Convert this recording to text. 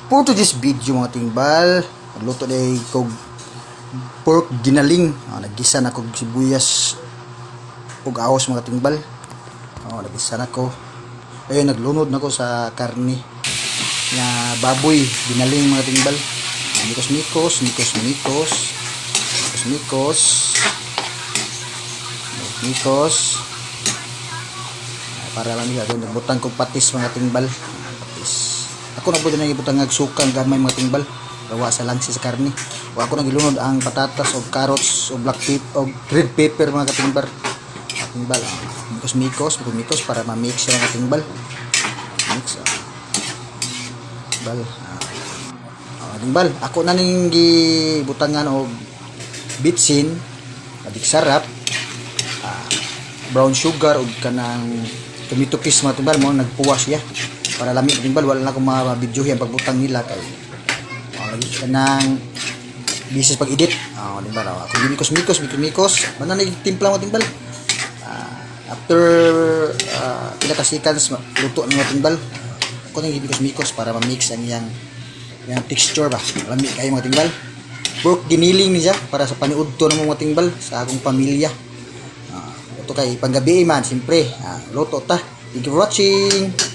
For today's video mga tingbal, magluto day kog pork ginaling. Nagisa na kog sibuyas ug ahos mga tingbal. Nagisa na ko. Ayun, naglunod na ko sa karne nga baboy ginaling mga tingbal. Mikos para lang niya ako nagbutang kog patis mga tingbal. Ako na po din nagibutang ng sukang gamay mga tingbal. Gawa sa langsi sa karne. O ako nagilunod ang patatas o carrots o black pepper o red pepper mga katingbar. Katingbar. Mikos para ma-mix siya mga katinggbal. Mix. Katinggbal. Ako na ning gibutangan og bitsin, adik sarap, brown sugar ug kanang tomato paste mga katingbar mo nagpuwas siya. Para lamig timbal wala na akong mga video yung pagbutang nila kay lagi ka ng bisis pag edit timbal ako mikos mana nagtimpla mo timbal after pinakasikan luto ng mga timbal ako nang mikos para ma-mix ang yang texture ba lamig kayo mga timbal pork giniling niya para sa paniudto ng mga timbal sa akong pamilya ito kay panggabi man siyempre luto ta. Thank you for watching.